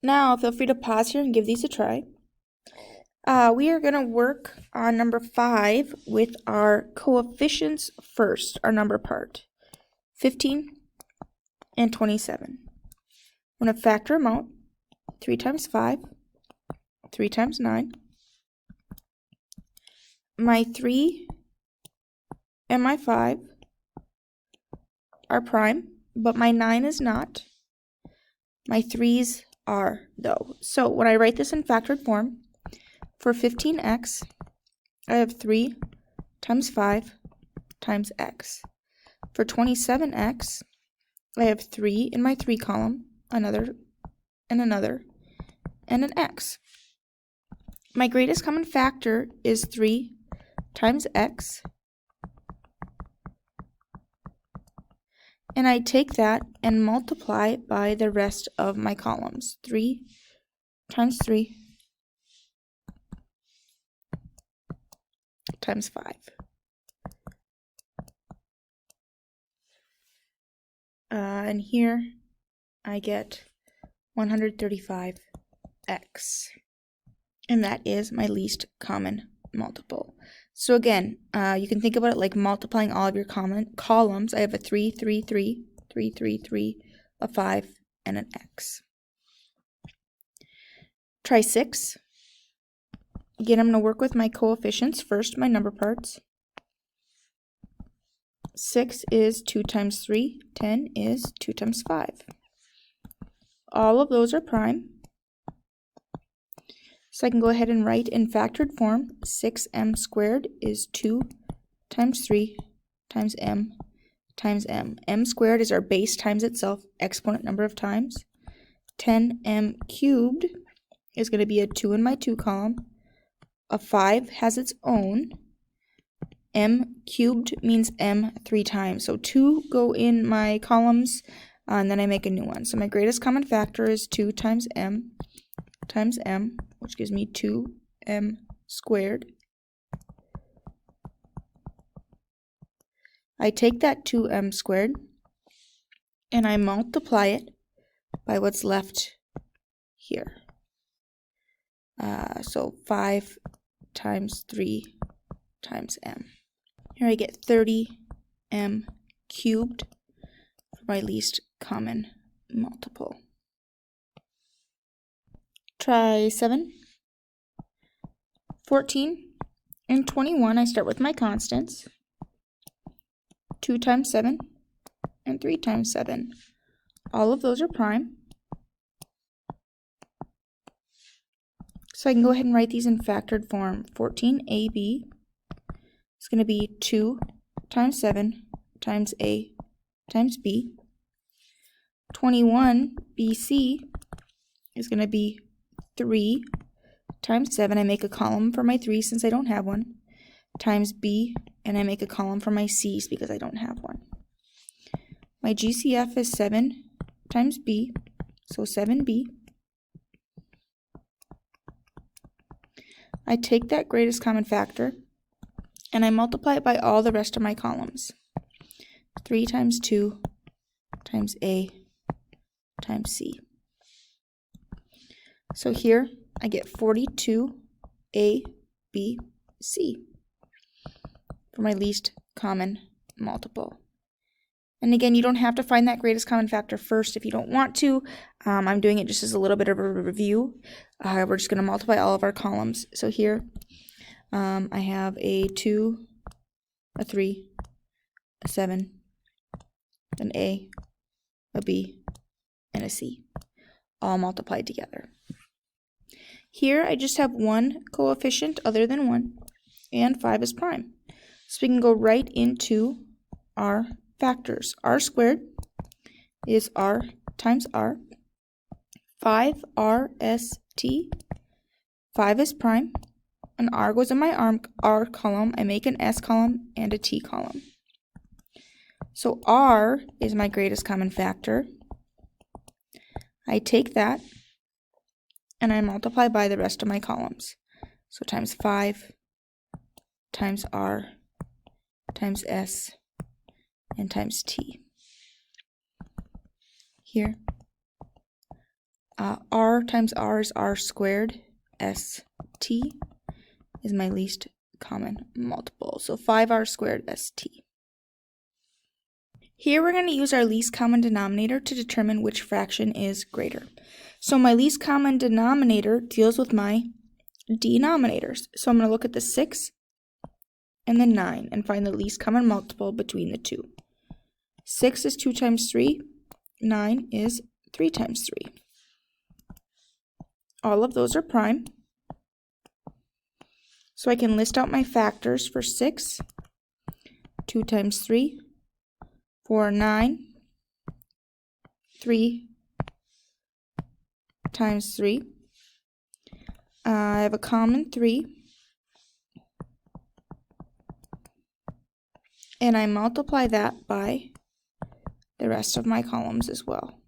Now, feel free to pause here and give these a try. We are going to work on number 5 with our coefficients first, our number part, 15 and 27. I'm going to factor them out, 3 times 5, 3 times 9. My 3 and my 5 are prime, but my 9 is not. My 3's are, though. So when I write this in factored form, for 15x, I have 3 times 5 times x. For 27x, I have 3 in my 3 column, another, and another, and an x. My greatest common factor is 3 times x, and I take that and multiply by the rest of my columns. 3 times 3 times 5. And here I get 135x. And that is my least common multiple. So again, you can think about it like multiplying all of your columns. I have a 3, 3, 3, 3, 3, 3, a 5, and an x. Try 6. Again, I'm going to work with my coefficients first, my number parts. 6 is 2 times 3. 10 is 2 times 5. All of those are prime. So I can go ahead and write in factored form, 6m squared is 2 times 3 times m times m. M squared is our base times itself, exponent number of times. 10m cubed is going to be a 2 in my 2 column. A 5 has its own. M cubed means m 3 times. So 2 go in my columns, and then I make a new one. So my greatest common factor is 2 times m, which gives me 2m squared. I take that 2m squared and I multiply it by what's left here. So 5 times 3 times m. Here I get 30m cubed for my least common multiple. Try 7, 14, and 21. I start with my constants. 2 times 7 and 3 times 7. All of those are prime. So I can go ahead and write these in factored form. 14ab is going to be 2 times 7 times a times b. 21bc is going to be 3 times 7, I make a column for my 3 since I don't have one, times b, and I make a column for my c's because I don't have one. My GCF is 7 times b, so 7b. I take that greatest common factor and I multiply it by all the rest of my columns. 3 times 2 times a times c. So here I get 42a, b, c for my least common multiple. And again, you don't have to find that greatest common factor first if you don't want to. I'm doing it just as a little bit of a review. We're just going to multiply all of our columns. So here I have a 2, a 3, a 7, an a b, and a c, all multiplied together. Here I just have one coefficient other than 1, and 5 is prime. So we can go right into our factors. R squared is r times r. 5rt. 5 is prime. An r goes in my r column. I make an s column and a t column. So r is my greatest common factor. I take that and I multiply by the rest of my columns. So times 5 times r times s and times t. Here r times r is r squared. St is my least common multiple. So 5r squared st. Here we're going to use our least common denominator to determine which fraction is greater. So my least common denominator deals with my denominators. So I'm going to look at the 6 and the 9 and find the least common multiple between the two. 6 is 2 times 3. 9 is 3 times 3. All of those are prime. So I can list out my factors for 6. 2 times 3. 4, 9. 3 times 3. I have a common 3. And I multiply that by the rest of my columns as well.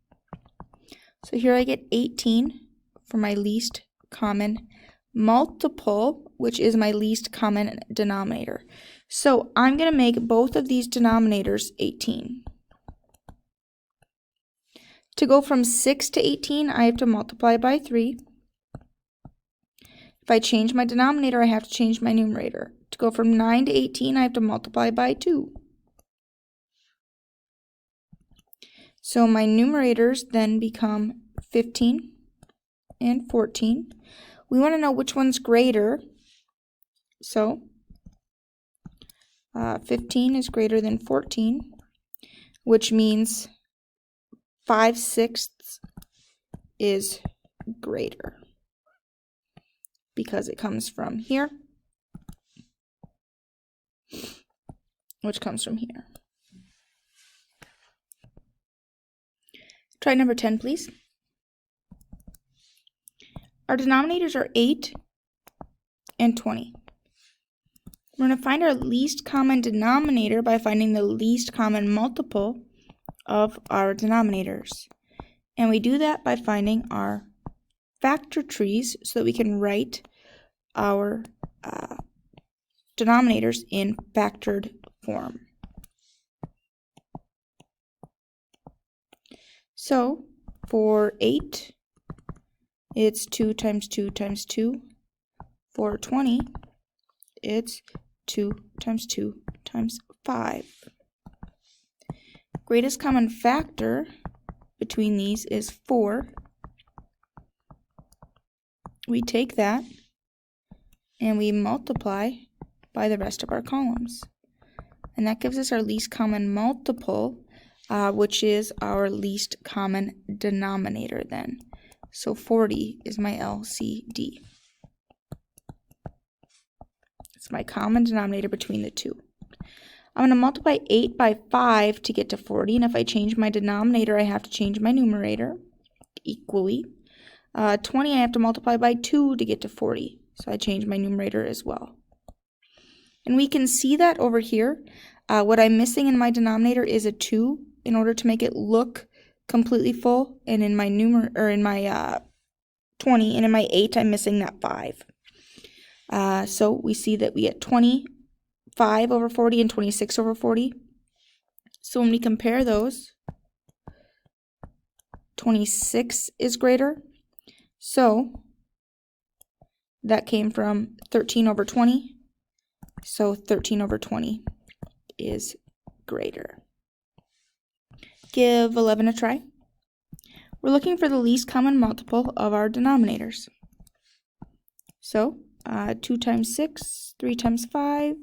So here I get 18 for my least common multiple, which is my least common denominator. So I'm going to make both of these denominators 18. To go from 6 to 18, I have to multiply by 3. If I change my denominator, I have to change my numerator. To go from 9 to 18, I have to multiply by 2. So my numerators then become 15 and 14. We want to know which one's greater. So 15 is greater than 14, which means 5/6 is greater because it comes from here, which comes from here. Try number 10, please. Our denominators are 8 and 20. We're going to find our least common denominator by finding the least common multiple of our denominators. And we do that by finding our factor trees so that we can write our denominators in factored form. So for 8, it's 2 times 2 times 2. For 20, it's 2 times 2 times 5. Greatest common factor between these is 4. We take that and we multiply by the rest of our columns. And that gives us our least common multiple, which is our least common denominator then. So 40 is my LCD. It's my common denominator between the two. I'm going to multiply 8 by 5 to get to 40, and if I change my denominator, I have to change my numerator equally. 20, I have to multiply by 2 to get to 40, so I change my numerator as well. And we can see that over here. What I'm missing in my denominator is a 2 in order to make it look completely full, and in my 20 and in my 8, I'm missing that 5. So we see that we get 25 over 40 and 26 over 40. So when we compare those, 26 is greater. So that came from 13 over 20. So 13 over 20 is greater. Give 11 a try. We're looking for the least common multiple of our denominators. So 2 times 6, 3 times 5.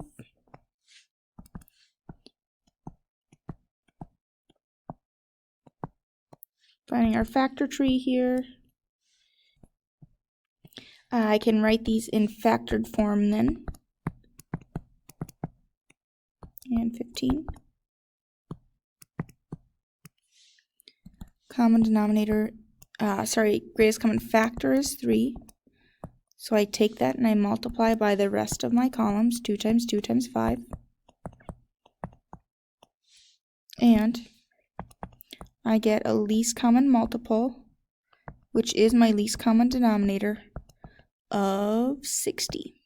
Finding our factor tree here. I can write these in factored form then. And 15. Common denominator, greatest common factor is 3. So I take that and I multiply by the rest of my columns, 2 times 2 times 5. And I get a least common multiple, which is my least common denominator, of 60.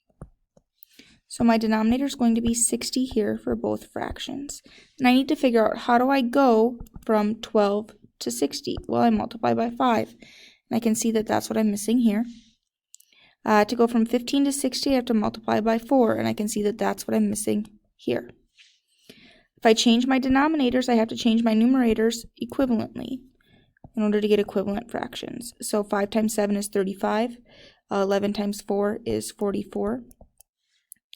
So my denominator is going to be 60 here for both fractions. And I need to figure out, how do I go from 12 to 60? Well, I multiply by 5. And I can see that that's what I'm missing here. To go from 15 to 60, I have to multiply by 4, and I can see that that's what I'm missing here. If I change my denominators, I have to change my numerators equivalently in order to get equivalent fractions. So 5 times 7 is 35. 11 times 4 is 44.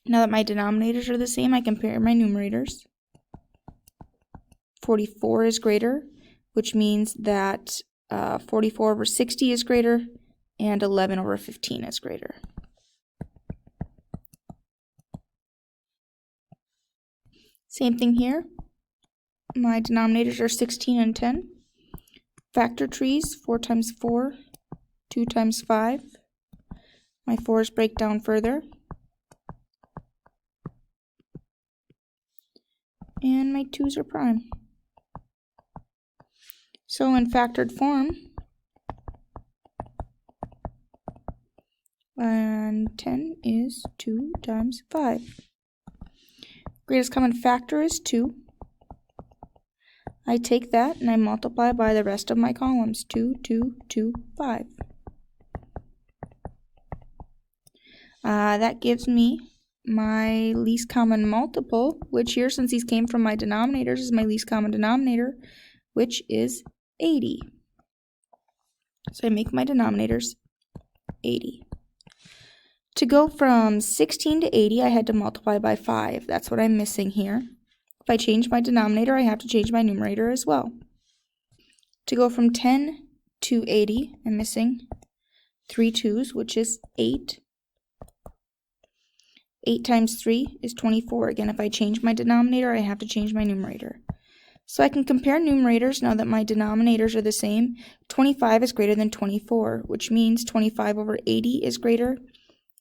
Now that my denominators are the same, I compare my numerators. 44 is greater, which means that 44 over 60 is greater, and 11 over 15 is greater. Same thing here. My denominators are 16 and 10. Factor trees, 4 times 4, 2 times 5. My 4's break down further. And my 2's are prime. So in factored form, and 10 is 2 times 5. Greatest common factor is 2. I take that and I multiply by the rest of my columns. 2, 2, 2, 5. That gives me my least common multiple, which here, since these came from my denominators, is my least common denominator, which is 80. So I make my denominators 80. To go from 16 to 80, I had to multiply by 5. That's what I'm missing here. If I change my denominator, I have to change my numerator as well. To go from 10 to 80, I'm missing 3 2's, which is 8. 8 times 3 is 24. Again, if I change my denominator, I have to change my numerator. So I can compare numerators now that my denominators are the same. 25 is greater than 24, which means 25 over 80 is greater,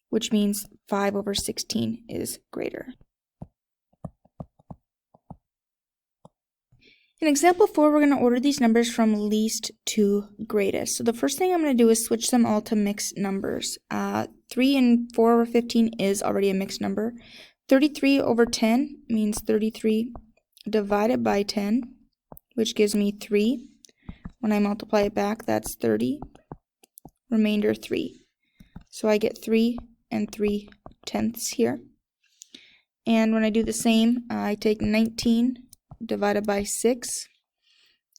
which means 5 over 16 is greater. In example 4, we're going to order these numbers from least to greatest. So the first thing I'm going to do is switch them all to mixed numbers. 3 and 4 over 15 is already a mixed number. 33 over 10 means 33 divided by 10, which gives me 3. When I multiply it back, that's 30. Remainder 3. So I get 3 and 3/10 here. And when I do the same, I take 19 divided by 6,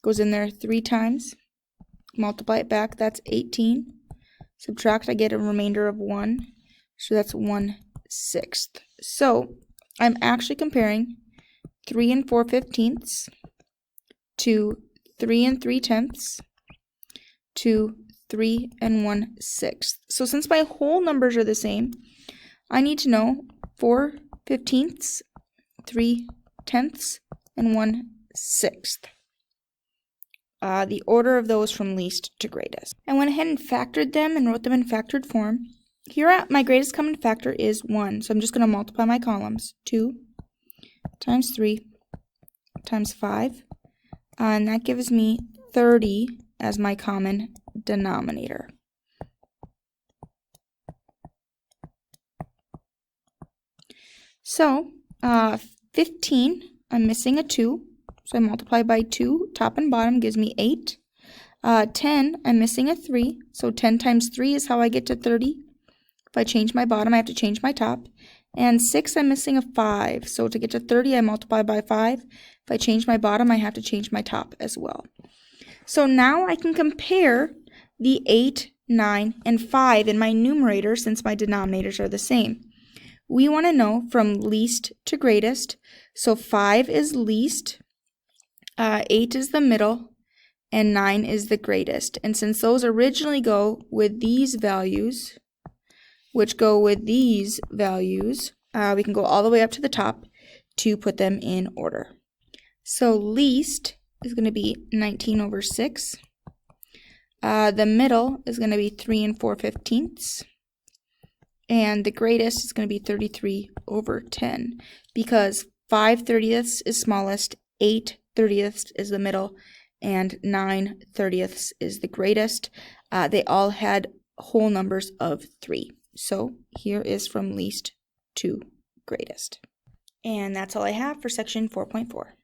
goes in there 3 times, multiply it back, that's 18, subtract, I get a remainder of 1, so that's 1/6. So I'm actually comparing 3 and 4/15 to 3 and 3/10 to 3 and 1/6. So since my whole numbers are the same, I need to know 4/15, 3/10, and 1/6. The order of those from least to greatest. I went ahead and factored them and wrote them in factored form. Here my greatest common factor is 1, so I'm just going to multiply my columns. 2 times 3 times 5, and that gives me 30 as my common denominator. So 15, I'm missing a 2, so I multiply by 2, top and bottom gives me 8. 10, I'm missing a 3, so 10 times 3 is how I get to 30. If I change my bottom, I have to change my top. And 6, I'm missing a 5, so to get to 30, I multiply by 5. If I change my bottom, I have to change my top as well. So now I can compare the 8, 9, and 5 in my numerator since my denominators are the same. We want to know from least to greatest. So 5 is least, 8 is the middle, and 9 is the greatest. And since those originally go with these values, which go with these values, we can go all the way up to the top to put them in order. So least is going to be 19 over 6. The middle is going to be 3 and 4/15. And the greatest is going to be 33 over 10 because 5/30 is smallest, 8/30 is the middle, and 9/30 is the greatest. They all had whole numbers of 3. So here is from least to greatest. And that's all I have for section 4.4.